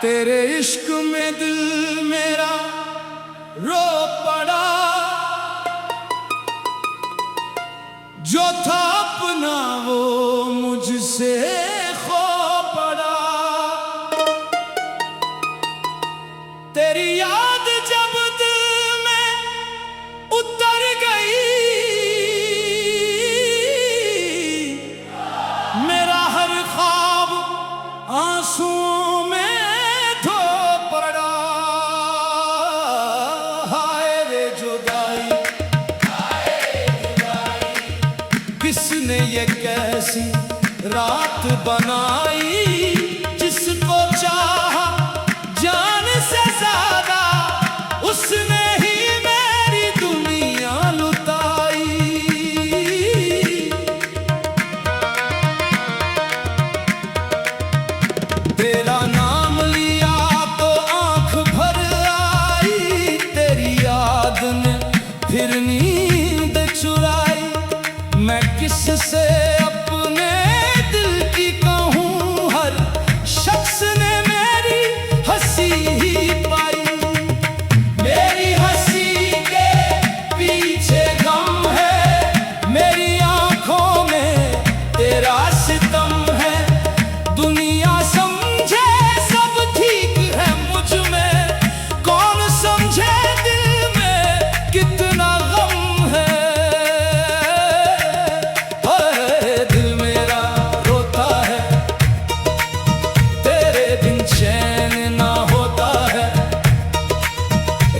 तेरे इश्क में दिल मेरा रो पड़ा, जो था अपना वो मुझसे खो पड़ा। तेरी याद जब दिल में उतर गई, मेरा हर ख्वाब आंसुओं में किसने ये कैसी रात बनाई, जिसको चाहा जान से ज्यादा उसने ही मेरी दुनिया लुटाई। तेरा नाम लिया तो आंख भर आई, तेरी याद ने फिर नींद चुराई। मैं किससे अपने दिल की कहूँ, हर शख्स ने मेरी हंसी ही पाई। मेरी हंसी के पीछे गम है, मेरी आंखों में तेरा सितम है। दुनिया समझे सब ठीक है मुझ में, कौन समझे दिल में कितना गम है।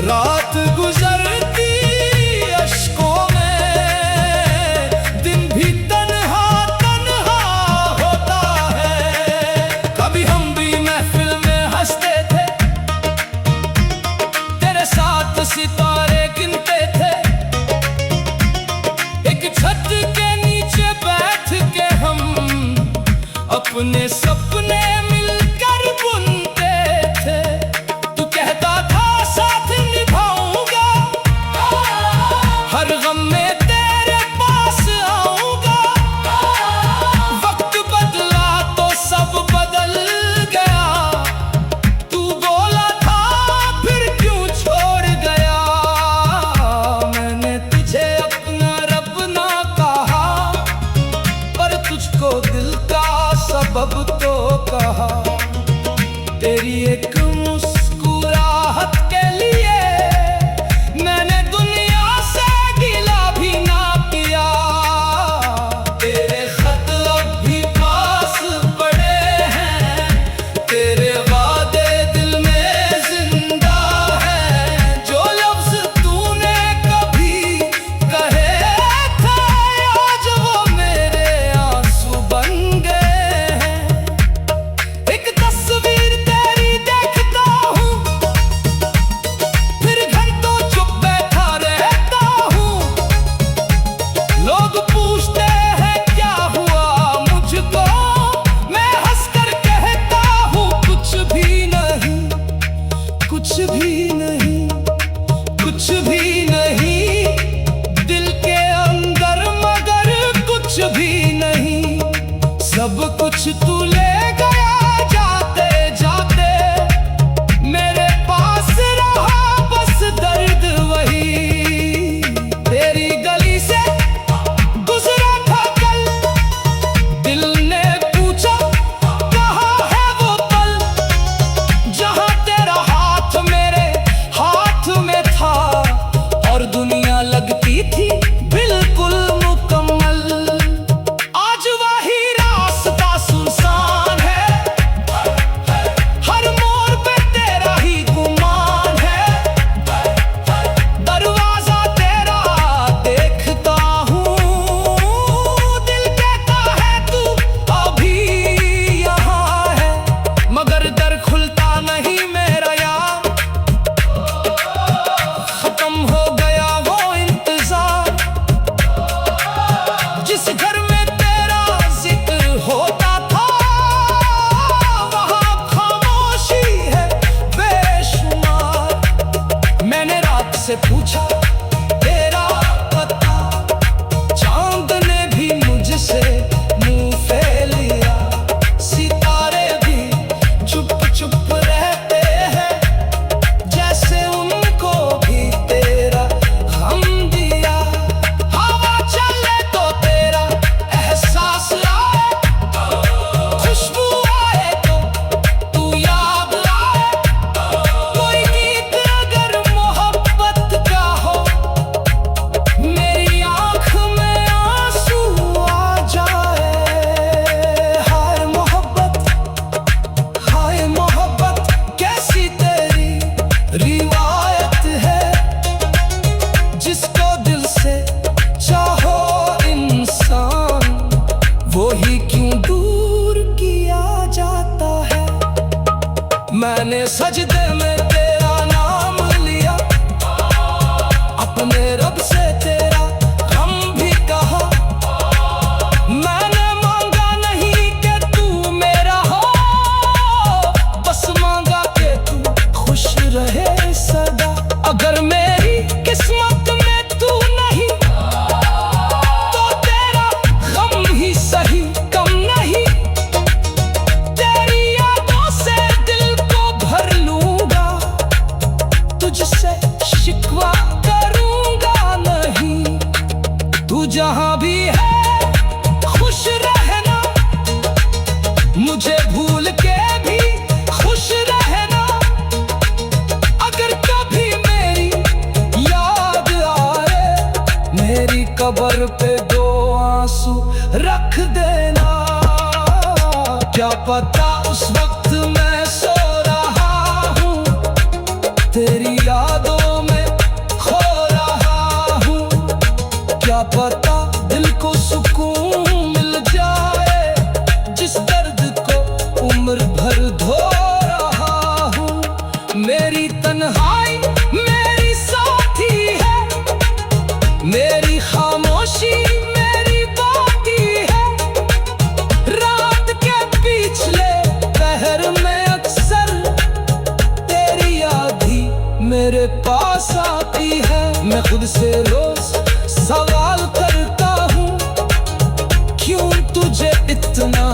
रात गुजरती अश्कों में, दिन भी तन्हा तन्हा होता है। कभी हम भी महफिल में हंसते थे, तेरे साथ सितारे गिनते थे। एक छत के नीचे बैठ के हम अपने सपने मिलकर बुनते थे। तू कहता था साथ निभाऊंगा, हर गम में तेरे पास आऊंगा। वक्त बदला तो सब बदल गया, तू बोला था फिर क्यों छोड़ गया। मैंने तुझे अपना रब ना कहा, पर तुझको दिल का सबब तो कहा। तेरी एक मुस्कुराहट के लिए मैंने दुनिया से गिला भी ना किया। तेरे खत अब भी पास पड़े हैं, तेरे वादे दिल में जिंदा हैं। जो लफ्ज तूने कभी कहे थे, आज वो मेरे आंसू बन गए हैं। एक तस्वीर तेरी देखता हूँ, फिर घंटों चुप बैठा रहता हूँ। लोग पूछते हैं क्या हुआ मुझको, मैं हंसकर कहता हूँ कुछ भी नहीं, कुछ भी नहीं, कुछ भी नहीं। दिल के अंदर मगर कुछ भी नहीं, सब कुछ तू ले गया जाते जाते। मेरे पास रहा बस दर्द वही। तेरी गली से गुजरा था कल, दिल ने पूछा कहाँ है वो पल, जहाँ तेरा हाथ मेरे हाथ में था और दुनिया लगती थी बिल्कुल मुकम्मल। आज वही रास्ता सुनसान से पूछा तेरा पता, चांद ने भी मुझसे मुंह फेर लिया। सितारे भी चुप चुप रहते हैं, जैसे उनको भी तेरा गम दिया। हवा चले तो तेरा एहसास आए, खुशबू आए तो तू याद आए। कोई गीत अगर मोहब्बत का हो, मेरी आँख में आंसू आ जाए। हाय मोहब्बत कैसी तेरी रिवायत है, जिसको दिल से चाहो इंसान, वो ही क्यों दूर किया जाता है। मैंने सजदे में तेरा नाम लिया, अपने रब से तेरा गम भी कहा। मैंने मांगा नहीं कि तू मेरा हो, बस मांगा कि तू खुश रहे सदा। अगर मेरी किस्मत में तू नहीं, तो तेरा गम ही सही कम नहीं। तेरी यादों से दिल को भर लूंगा, तुझसे शिकवा करूंगा नहीं। तू जहां भी है खुश रहना, मुझे भूल के भी खुश रहना। अगर कभी मेरी याद आए, मेरी कब्र पे 2 आंसू रख देना। क्या पता उस वक्त मैं सो रहा हूँ, तेरी यादों में खो रहा हूँ। क्या पता दिल को सुकून मिल जाए, जिस दर्द को उम्र भर धो रहा हूँ। मेरी तन्हाई मेरी साथी है, मेरी खामोशी मेरी बाती है। रात के पिछले पहर में अक्सर तेरी याद ही मेरे पास आती है। मैं खुद से रोज सवाल करता हूँ, क्यों तुझे इतना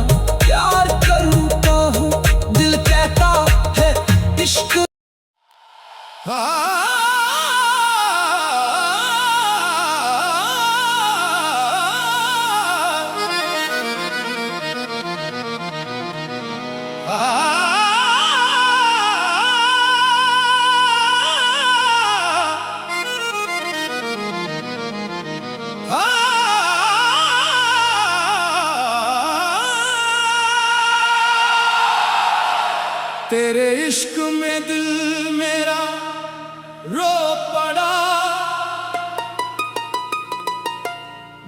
प्यार करता हूँ। दिल कहता है इश्क तेरे इश्क में दिल मेरा रो पड़ा,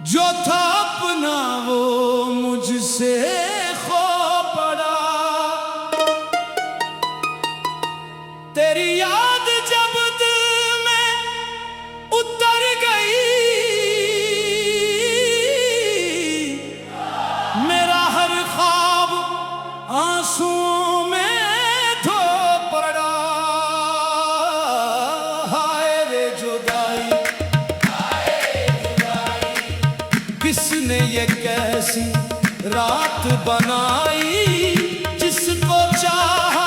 जो था अपना वो मुझसे खो पड़ा। तेरी याद जब दिल में उतर गई, मेरा हर ख्वाब आंसुओं में धो पड़ा। हाय रे जुदाई, किसने ये कैसी रात बनाई, जिसको चाहा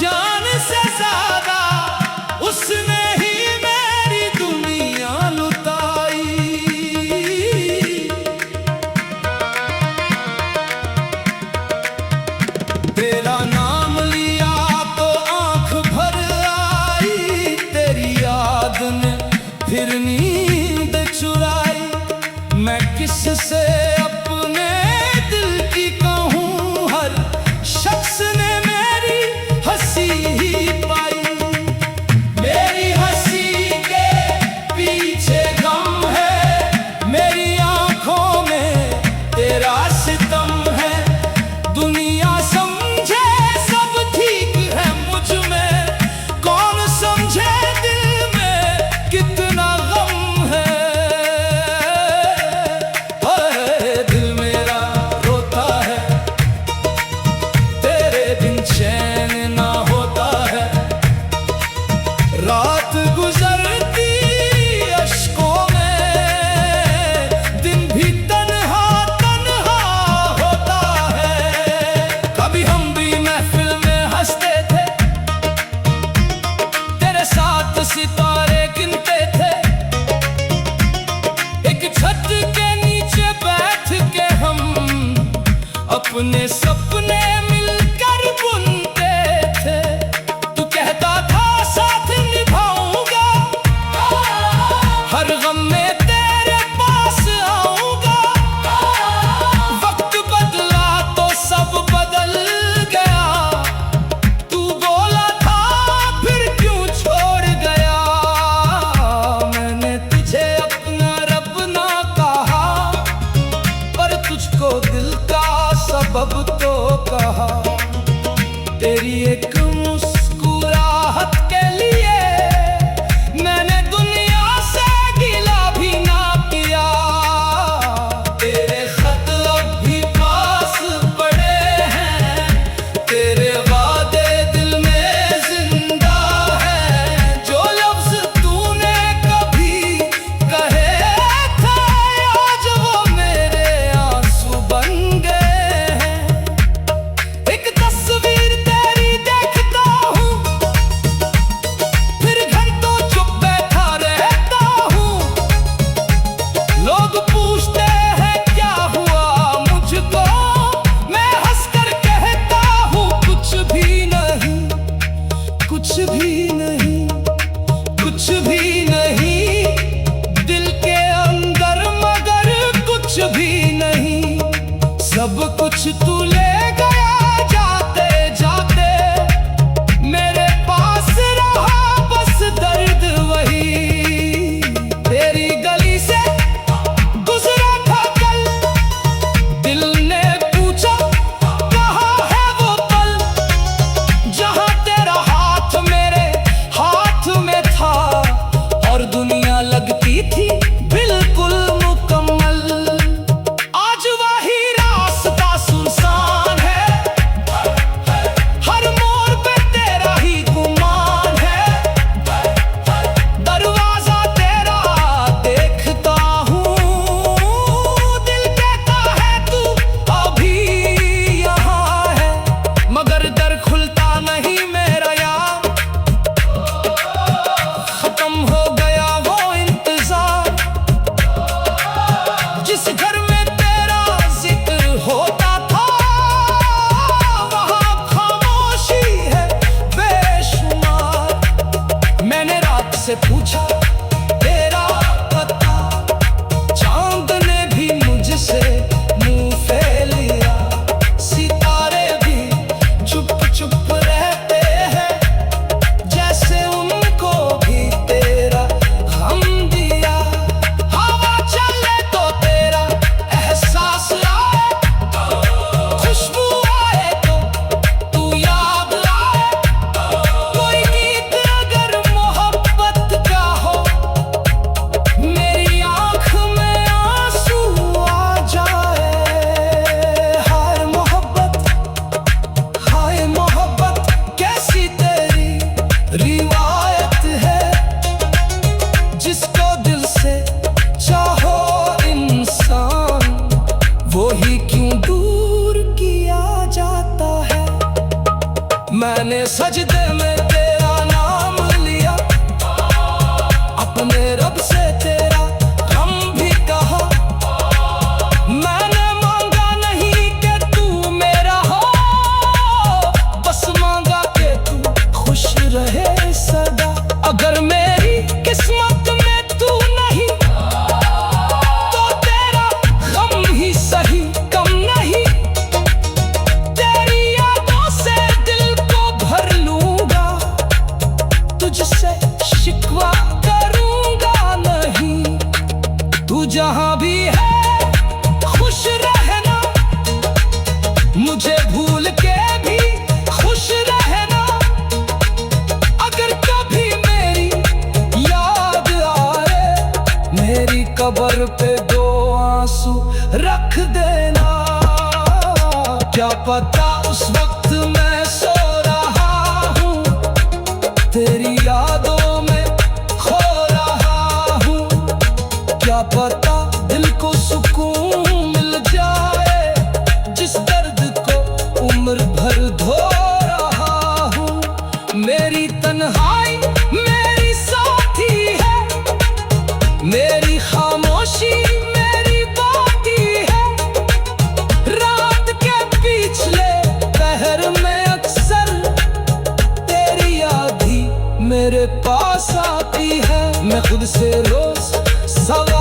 जान से ज्यादा, उसने ही मेरी दुनिया लुटाई। तेरा नाम लिया तो आंख भर आई, तेरी याद ने फिर नींद चुराई। मैं किससे अपने दिल की कहूँ, हर शख्स ने मेरी हंसी ही पाई। मेरी हंसी के पीछे गम है, मेरी आंखों में तेरा सितम है। दुनिया समझे सब ठीक है मुझ में, कौन समझे दिल में कितना गम है। से पूछा तेरा पता, चांद ने भी मुझसे मुंह फेर लिया। सितारे भी चुप चुप रहते हैं, जैसे उनको भी तेरा गम दिया। हवा चले तो तेरा एहसास आए, खुशबू आए तो तू याद आए। कोई गीत अगर मोहब्बत का हो, मेरी आँख में आंसू आ जाए। हाय मोहब्बत कैसी तेरी रिवायत है, जिसको दिल से चाहो इंसान, वो ही क्यों दूर किया जाता है। मैंने सजदे में तेरा नाम लिया, अपने रब से तेरा हम भी कहा। मैंने मांगा नहीं कि तू मेरा हो, बस मांगा कि तू खुश रहे सदा। अगर मेरी किस्मत में तू नहीं, तो तेरा गम ही सही कम नहीं। तेरी यादों से दिल को भर लूंगा, तुझसे शिकवा करूंगा नहीं। तू जहां भी है खुश रहना, मुझे भूल के भी खुश रहना। अगर कभी मेरी याद आए, मेरी कब्र पे 2 आंसू रख देना। क्या पता उस वक्त मैं सो रहा हूँ, तेरी यादों में खो रहा हूँ। क्या पता दिल को सुकून मिल जाए, जिस दर्द को उम्र भर धो रहा हूँ। मेरी तन्हाई मेरी साथी है, मेरी खामोशी मेरी बाती है। रात के पिछले पहर में अक्सर तेरी याद ही मेरे पास आती है। मैं खुद से रोज सवाल